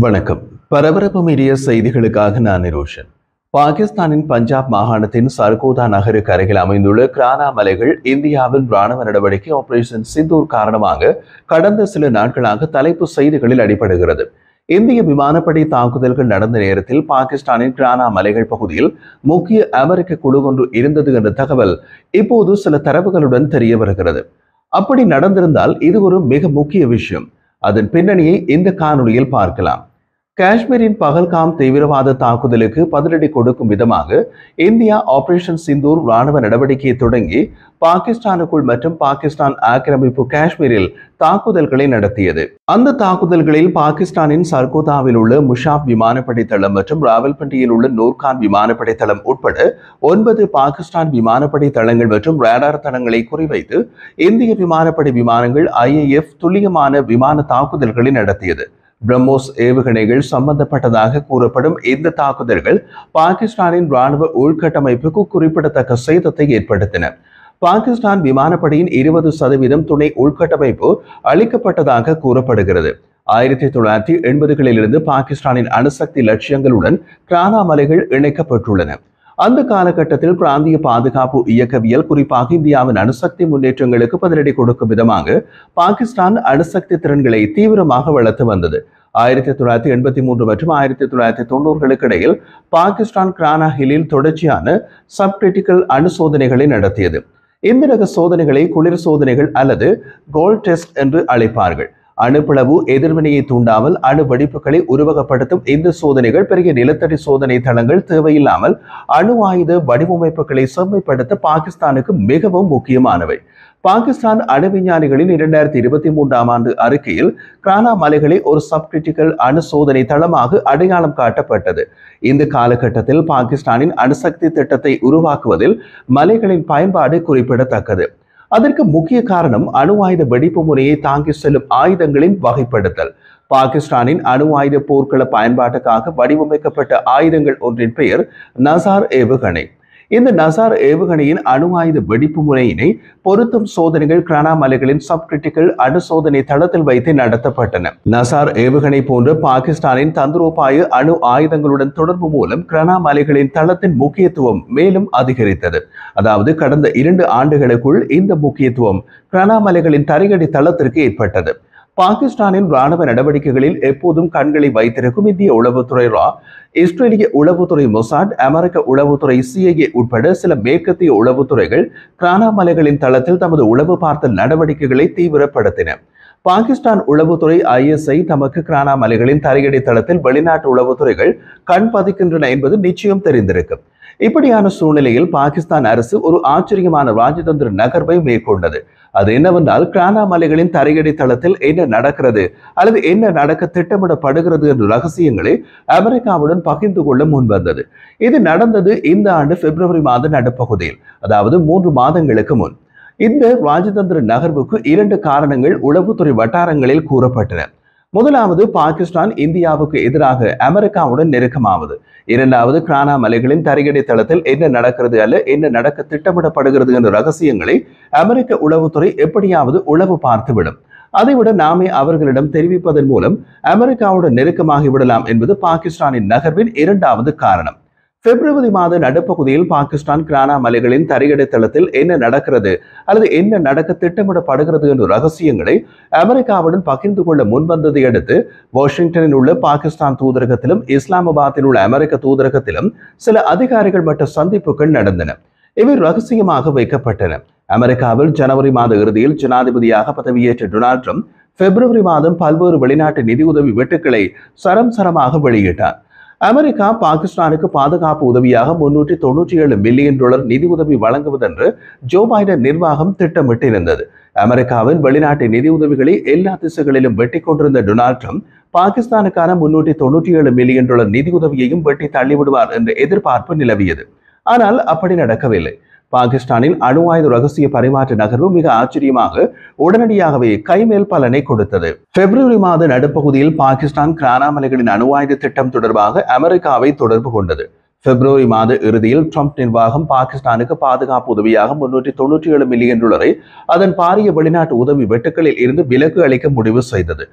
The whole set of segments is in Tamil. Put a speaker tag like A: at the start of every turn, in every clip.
A: வணக்கம். பரபரப்பு மீடிய செய்திகளுக்காக நான் நிரோஷன். பாகிஸ்தானின் பஞ்சாப் மாகாணத்தின் சர்கோதா நகருக்கு அருகில் அமைந்துள்ள கிரானா மலைகள் இந்தியாவின் ராணுவ நடவடிக்கை ஆபரேஷன் சிந்தூர் காரணமாக கடந்த சில நாட்களாக தலைப்பு செய்திகளில் அடிபடுகிறது. இந்திய விமானப்படை தாக்குதல்கள் நடந்த நேரத்தில் பாகிஸ்தானின் கிரானா மலைகள் பகுதியில் முக்கிய அமெரிக்க குழு ஒன்று இருந்தது என்ற தகவல் இப்போது சில தரவுகளுடன் தெரிய வருகிறது. அப்படி நடந்திருந்தால் இது ஒரு மிக முக்கிய விஷயம். அதன் பின்னணியை இந்த காணொலியில் பார்க்கலாம். காஷ்மீரின் பகல்காம் தீவிரவாத தாக்குதலுக்கு பதிலடி கொடுக்கும் விதமாக இந்தியா ஆபரேஷன் சிந்தூர் ராணுவ நடவடிக்கையை தொடங்கி பாகிஸ்தானுக்குள் மற்றும் பாகிஸ்தான் ஆக்கிரமிப்பு காஷ்மீரில் தாக்குதல்களை நடத்தியது. அந்த தாக்குதல்களில் பாகிஸ்தானின் சர்கோதாவில் உள்ள முஷாப் விமானப்படை தளம் மற்றும் ராவல்பிண்டியில் உள்ள நூர்கான் விமானப்படை தளம் உட்பட 9 பாகிஸ்தான் விமானப்படை தளங்கள் மற்றும் ரேடார் தளங்களை குறிவைத்து இந்திய விமானப்படை விமானங்கள் IAF துல்லியமான விமான தாக்குதல்களை நடத்தியது. பிரம்மோஸ் ஏவுகணைகள் சம்பந்தப்பட்டதாக கூறப்படும் இந்த தாக்குதல்கள் பாகிஸ்தானின் ராணுவ உள்கட்டமைப்புக்கு குறிப்பிடத்தக்க சேதத்தை ஏற்படுத்தின. பாகிஸ்தான் விமானப்படையின் 20% துணை உள்கட்டமைப்பு அளிக்கப்பட்டதாக கூறப்படுகிறது. 1980களிலிருந்து பாகிஸ்தானின் அணுசக்தி லட்சியங்களுடன் கிரானா மலைகள் இணைக்கப்பட்டுள்ளன. அந்த காலகட்டத்தில் பிராந்திய பாதுகாப்பு இயக்கவியல் குறிப்பாக இந்தியாவின் அணுசக்தி முன்னேற்றங்களுக்கு பதிலடி கொடுக்கும் விதமாக பாகிஸ்தான் அணுசக்தி திறன்களை தீவிரமாக வளர்த்து வந்தது. 1983 மற்றும் 1990களுக்கு இடையில் பாகிஸ்தான் கிரானா ஹில்லில் தொடர்ச்சியான சப்கிரிட்டிக்கல் அணு சோதனைகளை நடத்தியது. இந்த ரக சோதனைகளை குளிர் சோதனைகள் அல்லது கோல்ட் டெஸ்ட் என்று அழைப்பார்கள். அணுப்பிளவு எதிர்வினையை தூண்டாமல் அணு வெடிப்புகளை உருவகப்படுத்தும் இந்த சோதனைகள் பெரிய நிலத்தடி சோதனை தளங்கள் தேவையில்லாமல் அணு ஆயுத வடிவமைப்புகளை செம்மைப்படுத்த பாகிஸ்தானுக்கு மிகவும் முக்கியமானவை. பாகிஸ்தான் அணு விஞ்ஞானிகளின் 2023ஆம் ஆண்டு அறிக்கையில் கிரானா மலைகளை ஒரு சப்கிரிட்டிக்கல் அணு சோதனை தளமாக அடையாளம் காட்டப்பட்டது. இந்த காலகட்டத்தில் பாகிஸ்தானின் அணுசக்தி திட்டத்தை உருவாக்குவதில் மலைகளின் பயன்பாடு குறிப்பிடத்தக்கது. அதற்கு முக்கிய காரணம் அணு ஆயுத வெடிப்பு முறையை தாங்கி செல்லும் ஆயுதங்களின் வகைப்படுத்தல். பாகிஸ்தானின் அணு ஆயுத போர்க்கள பயன்பாட்டுக்காக வடிவமைக்கப்பட்ட ஆயுதங்கள் ஒன்றின் பெயர் நசார் ஏவுகணை. இந்த நசார் ஏவுகணையின் அணு ஆயுத வெடிப்பு முறையினை பொருத்தும் சோதனைகள் கிரானா மலைகளின் சப்கிரிட்டிக்கல் அணு சோதனை தளத்தில் வைத்து நடத்தப்பட்டன. நசார் ஏவுகணை போன்ற பாகிஸ்தானின் தந்திரோபாய அணு ஆயுதங்களுடன் தொடர்பு மூலம் கிரானா மலைகளின் தளத்தின் முக்கியத்துவம் மேலும் அதிகரித்தது. அதாவது கடந்த 2 ஆண்டுகளுக்குள் இந்த முக்கியத்துவம் கிரானா மலைகளின் தரையடி தளத்திற்கு ஏற்பட்டது. பாகிஸ்தானின் ராணுவ நடவடிக்கைகளில் எப்போதும் கண்களை வைத்திருக்கும் இந்திய உளவுத்துறை ரா, இஸ்ரேலிய உளவுத்துறை மொசாட், அமெரிக்க உளவுத்துறை CIA உட்பட சில மேற்கத்திய உளவுத்துறைகள் கிரானா மலைகளின் தளத்தில் தமது உளவு பார்த்தல் நடவடிக்கைகளை தீவிரப்படுத்தின. பாகிஸ்தான் உளவுத்துறை ISI தமக்கு கிரானா மலைகளின் தரையடி தளத்தில் வெளிநாட்டு உளவுத்துறைகள் கண் பதிக்கின்றன என்பது நிச்சயம் தெரிந்திருக்கும். இப்படியான சூழ்நிலையில் பாகிஸ்தான் அரசு ஒரு ஆச்சரியமான ராஜதந்திர நகர்வை மேற்கொண்டது. அது என்னவென்றால் கிரானா மலைகளின் தரையடி தளத்தில் என்ன நடக்கிறது அல்லது என்ன நடக்க திட்டமிடப்படுகிறது என்ற ரகசியங்களை அமெரிக்காவுடன் பகிர்ந்து கொள்ள முன்வந்தது. இது நடந்தது இந்த ஆண்டு பிப்ரவரி மாத நடுப்பகுதியில், அதாவது 3 மாதங்களுக்கு முன். இந்த ராஜதந்திர நகர்வுக்கு 2 காரணங்கள் உளவுத்துறை வட்டாரங்களில் கூறப்பட்டன. முதலாவது, பாகிஸ்தான் இந்தியாவுக்கு எதிராக அமெரிக்காவுடன் நெருக்கமாவது. இரண்டாவது, கிரானா மலைகளின் தரையடி தளத்தில் என்ன நடக்கிறது அல்ல என்ன நடக்க திட்டமிடப்படுகிறது என்ற ரகசியங்களை அமெரிக்க உளவுத்துறை எப்படியாவது உளவு பார்த்துவிடும். அதைவிட நாமே அவர்களிடம் தெரிவிப்பதன் மூலம் அமெரிக்காவுடன் நெருக்கமாகி விடலாம் என்பது பாகிஸ்தானின் நகர்வின் 2வது காரணம். பிப்ரவரி மாத நடுப்பகுதியில் பாகிஸ்தான் கிரானா மலைகளின் தரையடி தளத்தில் என்ன நடக்கிறது அல்லது என்ன நடக்க திட்டமிடப்படுகிறது என்ற ரகசியங்களை அமெரிக்காவுடன் பகிர்ந்து கொள்ள முன்வந்ததை அடுத்து வாஷிங்டனில் உள்ள பாகிஸ்தான் தூதரகத்திலும் இஸ்லாமாபாத்தில் உள்ள அமெரிக்க தூதரகத்திலும் சில அதிகாரிகள் மட்ட சந்திப்புகள் நடந்தன. இவை ரகசியமாக வைக்கப்பட்டன. அமெரிக்காவில் ஜனவரி மாத இறுதியில் ஜனாதிபதியாக பதவியேற்ற டொனால்ட் ட்ரம்ப் பிப்ரவரி மாதம் பல்வேறு வெளிநாட்டு நிதியுதவி வெட்டுக்களை சரமாக வெளியிட்டார். அமெரிக்கா பாகிஸ்தானுக்கு பாதுகாப்பு உதவியாக $397 மில்லியன் நிதி உதவி வழங்குவதென்று ஜோ பைடன் நிர்வாகம் திட்டமிட்டிருந்தது. அமெரிக்காவின் வெளிநாட்டு நிதி உதவிகளை எல்லா திசைகளிலும் வெட்டி கொண்டிருந்த டொனால்ட் ட்ரம்ப் பாகிஸ்தானுக்கான $397 மில்லியன் நிதி உதவியையும் வெட்டி தள்ளிவிடுவார் என்ற எதிர்பார்ப்பு நிலவியது. ஆனால் அப்படி நடக்கவில்லை. பாகிஸ்தானின் அணு ஆயுத ரகசிய பரிமாற்ற நகர்வு மிக ஆச்சரியமாக உடனடியாகவே கைமேல் பலனை கொடுத்தது. பிப்ரவரி மாத நடுப்பகுதியில் பாகிஸ்தான் கிரானா மலைகளின் அணு ஆயுத திட்டம் தொடர்பாக அமெரிக்காவை தொடர்பு கொண்டது. பிப்ரவரி மாத இறுதியில் ட்ரம்ப் நிர்வாகம் பாகிஸ்தானுக்கு பாதுகாப்பு உதவியாக $397 மில்லியன் அதன் பாரிய வெளிநாட்டு உதவி வெட்டுக்களில் இருந்து விலக்கு அளிக்க முடிவு செய்தது.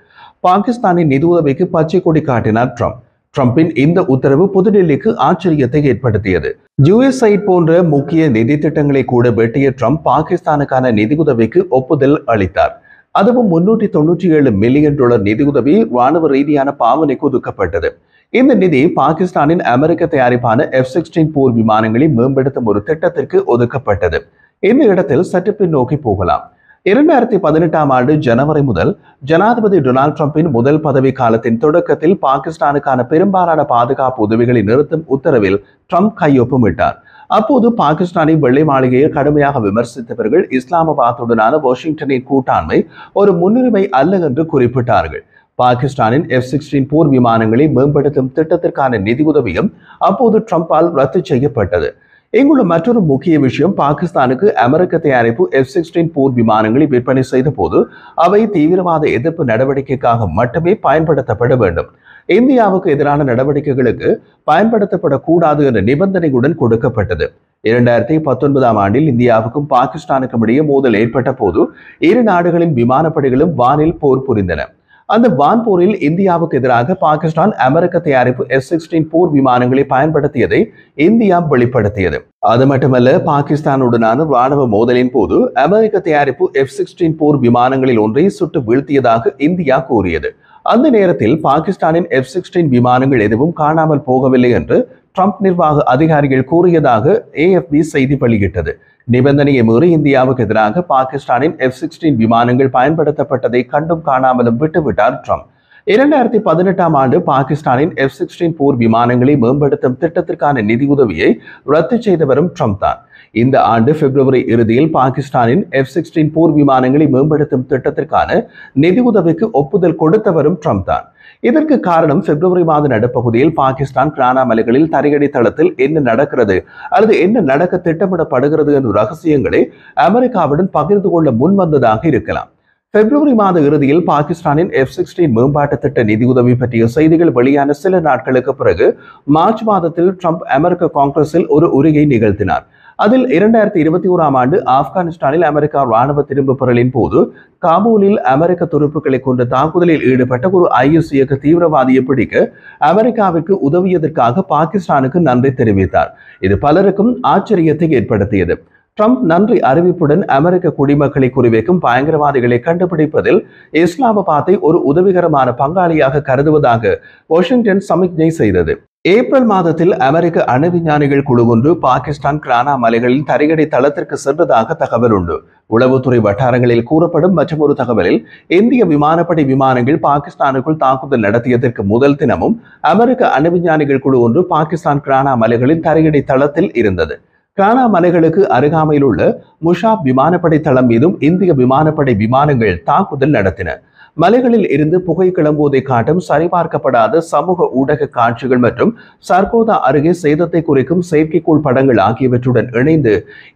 A: பாகிஸ்தானின் நிதி உதவிக்கு பச்சை கொடி காட்டினார் ட்ரம்ப். ட்ரம்பின் இந்த உத்தரவு புதுடெல்லிக்கு ஆச்சரியத்தை ஏற்படுத்தியது. USAID போன்ற முக்கிய நிதி திட்டங்களை கூட வெட்டிய ட்ரம்ப் பாகிஸ்தானுக்கான நிதியுதவிக்கு ஒப்புதல் அளித்தார். அதுவும் $397 மில்லியன் நிதியுதவி ராணுவ ரீதியான பாவனைக்கு ஒதுக்கப்பட்டது. இந்த நிதி பாகிஸ்தானின் அமெரிக்க தயாரிப்பான F-16 போர் விமானங்களை மேம்படுத்தும் ஒரு திட்டத்திற்கு ஒதுக்கப்பட்டது. இந்த இடத்தில் சற்று பின்னோக்கி போகலாம். 2018ஆம் ஆண்டு ஜனவரி முதல் ஜனாதிபதி டொனால்ட் ட்ரம்பின் முதல் பதவி காலத்தின் தொடக்கத்தில் பாகிஸ்தானுக்கான பெரும்பாலான பாதுகாப்பு உதவிகளை நிறுத்தும் உத்தரவில் ட்ரம்ப் கையொப்பமிட்டார். அப்போது பாகிஸ்தானை வெள்ளை மாளிகையில் கடுமையாக விமர்சித்தவர்கள் இஸ்லாமாபாத்துடனான வாஷிங்டனின் கூட்டாண்மை ஒரு முன்னுரிமை அல்ல என்று குறிப்பிட்டார்கள். பாகிஸ்தானின் F-16 போர் விமானங்களை மேம்படுத்தும் திட்டத்திற்கான நிதியுதவியும் அப்போது ட்ரம்பால் ரத்து செய்யப்பட்டது. இங்குள்ள மற்றொரு முக்கிய விஷயம், பாகிஸ்தானுக்கு அமெரிக்க தயாரிப்பு F-16 போர் விமானங்களை விற்பனை செய்த போது அவை தீவிரவாத எதிர்ப்பு நடவடிக்கைக்காக மட்டுமே பயன்படுத்தப்பட வேண்டும். இந்தியாவுக்கு எதிரான நடவடிக்கைகளுக்கு பயன்படுத்தப்படக்கூடாது என்ற நிபந்தனையுடன் கொடுக்கப்பட்டது. 2019ஆம் ஆண்டில் இந்தியாவுக்கும் பாகிஸ்தானுக்கும் இடையே மோதல் ஏற்பட்ட போது இரு நாடுகளின் விமானப்படைகளும் வானில் போர் புரிந்தன. அந்த வான்போரில் இந்தியாவுக்கு எதிராக பாகிஸ்தான் அமெரிக்க தயாரிப்பு F-16 போர் விமானங்களை பயன்படுத்தியதை இந்தியா வெளிப்படுத்தியது. அது மட்டுமல்ல, பாகிஸ்தானுடனான ராணுவ மோதலின் போது அமெரிக்க தயாரிப்பு F-16 போர் விமானங்களில் ஒன்றை சுட்டு வீழ்த்தியதாக இந்தியா கூறியது. அந்த நேரத்தில் பாகிஸ்தானின் F-16 விமானங்கள் எதுவும் காணாமல் போகவில்லை என்று ட்ரம்ப் நிர்வாக அதிகாரிகள் கூறியதாக AFP செய்தி வெளியிட்டது. நிபந்தனையை மீறி இந்தியாவுக்கு எதிராக பாகிஸ்தானின் F-16 விமானங்கள் பயன்படுத்தப்பட்டதை கண்டும் காணாமலும் விட்டுவிட்டார் ட்ரம்ப். 2018ஆம் ஆண்டு பாகிஸ்தானின் F-16 போர் விமானங்களை மேம்படுத்தும் திட்டத்திற்கான நிதியுதவியை ரத்து செய்தவரும் ட்ரம்ப் தான். இந்த ஆண்டு பிப்ரவரி இறுதியில் பாகிஸ்தானின் F-16 போர் விமானங்களை மேம்படுத்தும் திட்டத்திற்கான நிதியுதவிக்கு ஒப்புதல் கொடுத்தவரும் ட்ரம்ப் தான். இதற்கு காரணம், பிப்ரவரி மாத நடுப்பகுதியில் பாகிஸ்தான் கிரானா மலைகளில் தரையடி தளத்தில் என்ன நடக்கிறது அல்லது என்ன நடக்க திட்டமிடப்படுகிறது என்ற ரகசியங்களை அமெரிக்காவுடன் பகிர்ந்து கொள்ள முன்வந்ததாக இருக்கலாம். பிப்ரவரி மாத இறுதியில் பாகிஸ்தானின் F-16 மேம்பாட்டு திட்ட நிதியுதவி பற்றிய செய்திகள் வெளியான சில நாட்களுக்கு பிறகு மார்ச் மாதத்தில் ட்ரம்ப் அமெரிக்க காங்கிரஸில் ஒரு உரையை நிகழ்த்தினார். அதில் 2021ஆம் ஆண்டு ஆப்கானிஸ்தானில் அமெரிக்கா ராணுவ திரும்பப் பெறலின் போது காபூலில் அமெரிக்க துருப்புக்களை கொண்ட தாக்குதலில் ஈடுபட்ட ஒரு IS இயக்க தீவிரவாதியை பிடிக்க அமெரிக்காவிற்கு உதவியதற்காக பாகிஸ்தானுக்கு நன்றி தெரிவித்தார். இது பலருக்கும் ஆச்சரியத்தை ஏற்படுத்தியது. ட்ரம்ப் நன்றி அறிவிப்புடன் அமெரிக்க குடிமக்களை குறிவைக்கும் பயங்கரவாதிகளை கண்டுபிடிப்பதில் இஸ்லாமாபாத்தை ஒரு உதவிகரமான பங்காளியாக கருதுவதாக வாஷிங்டன் சமிக்ஞை செய்தது. ஏப்ரல் மாதத்தில் அமெரிக்க அணு விஞ்ஞானிகள் குழு ஒன்று பாகிஸ்தான் கிரானா மலைகளில் தரையடை தளத்திற்கு சென்றதாக தகவல் உண்டு. உளவுத்துறை வட்டாரங்களில் கூறப்படும் மற்றொரு தகவலில், இந்திய விமானப்படை விமானங்கள் பாகிஸ்தானுக்குள் தாக்குதல் நடத்தியதற்கு முதல் தினமும் அமெரிக்க அணு விஞ்ஞானிகள் குழு ஒன்று பாகிஸ்தான் கிரானா மலைகளில் தரையடை தளத்தில் இருந்தது. கிரானா மலைகளுக்கு அருகாமையில் உள்ள முஷாப் விமானப்படை தளம் மீதும் இந்திய விமானப்படை விமானங்கள் தாக்குதல் நடத்தின. மலைகளில் இருந்து புகை கிளம்புவதை காட்டும் சரிபார்க்கப்படாத சமூக ஊடக காட்சிகள் மற்றும் சர்கோதா அருகே சேதத்தை குறிக்கும் செயற்கைக்கோள் படங்கள் ஆகியவற்றுடன் இணைந்து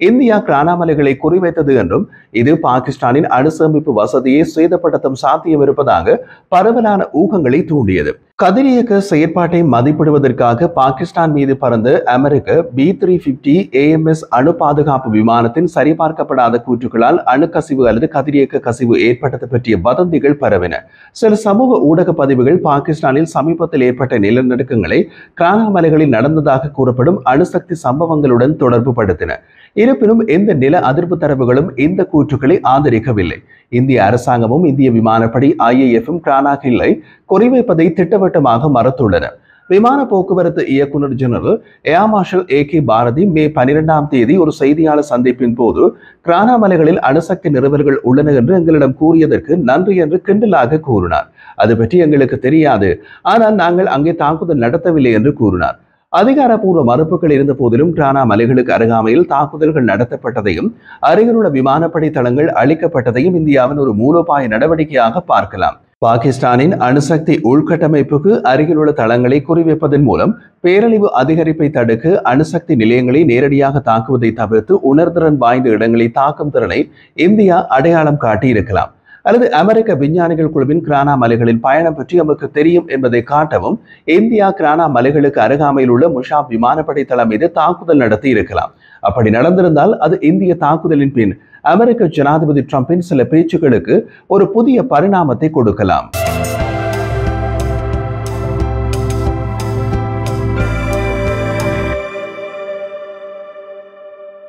A: இந்தியா கிரானா மலைகளை குறிவைத்தது என்றும் இது பாகிஸ்தானின் அணுசேமிப்பு வசதியை சேதப்படுத்தும் சாத்தியம் இருப்பதாக பரவலான ஊகங்களை தூண்டியது. கதிரியக்க செயற்பாட்டை மதிப்பிடுவதற்காக பாகிஸ்தான் மீது பறந்த அமெரிக்க B-350 AMS அணு பாதுகாப்பு விமானத்தின் சரிபார்க்கப்படாத கூற்றுகளால் அணுக்கசிவு அல்லது கதிரியக்க கசிவு ஏற்பட்டது பற்றிய வதந்திகள் பரவின. சில சமூக ஊடக பதிவுகள் பாகிஸ்தானில் சமீபத்தில் ஏற்பட்ட நிலநடுக்கங்களை கிரானா மலைகளில் நடந்ததாக கூறப்படும் அணுசக்தி சம்பவங்களுடன் தொடர்பு படுத்தின. இருப்பினும் எந்த நில அதிர்வு தரவுகளும் இந்த கூற்றுக்களை ஆதரிக்கவில்லை. இந்திய அரசாங்கமும் இந்திய விமானப்படை IAFம் கிரானா ஹில்லை குறிவைப்பதை திட்டவட்டமாக மறுத்துள்ளன. விமான போக்குவரத்து இயக்குநர் general air marshal AK Bharati May 12ஆம் தேதி ஒரு செய்தியாளர் சந்திப்பின் போது கிரானா மலைகளில் அணுசக்தி நிறுவல்கள் உள்ளன என்று எங்களிடம் கூறியதற்கு நன்றி என்று கிண்டலாக கூறினார். அது பற்றி எங்களுக்கு தெரியாது, ஆனால் நாங்கள் அங்கே தாக்குதல் நடத்தவில்லை என்று கூறினார். அதிகாரப்பூர்வ மறுப்புகள் இருந்த போதிலும் கிரானா மலைகளுக்கு அருகாமையில் தாக்குதல்கள் நடத்தப்பட்டதையும் அருகிலுள்ள விமானப்படை தளங்கள் அளிக்கப்பட்டதையும் இந்தியாவின் ஒரு மூலோபாய நடவடிக்கையாக பார்க்கலாம். பாகிஸ்தானின் அணுசக்தி உள்கட்டமைப்புக்கு அருகிலுள்ள தளங்களை குறிவைப்பதன் மூலம் பேரழிவு அதிகரிப்பை தடுக்க அணுசக்தி நிலையங்களை நேரடியாக தாக்குவதை தவிர்த்து உணர்திறன் வாய்ந்த இடங்களை தாக்கும் திறனை இந்தியா அடையாளம் காட்டியிருக்கலாம். அல்லது அமெரிக்க விஞ்ஞானிகள் குழுவின் கிரானா மலைகளின் பயணம் பற்றி நமக்கு தெரியும் என்பதை காட்டவும் இந்தியா கிரானா மலைகளுக்கு அருகாமையில் உள்ள முஷாப் விமானப்படை தளம் மீது தாக்குதல் நடத்தி இருக்கலாம். அப்படி நடந்திருந்தால் அது இந்திய தாக்குதலின் பின் அமெரிக்க ஜனாதிபதி ட்ரம்பின் சில பேச்சுக்களுக்கு ஒரு புதிய பரிணாமத்தை கொடுக்கலாம்.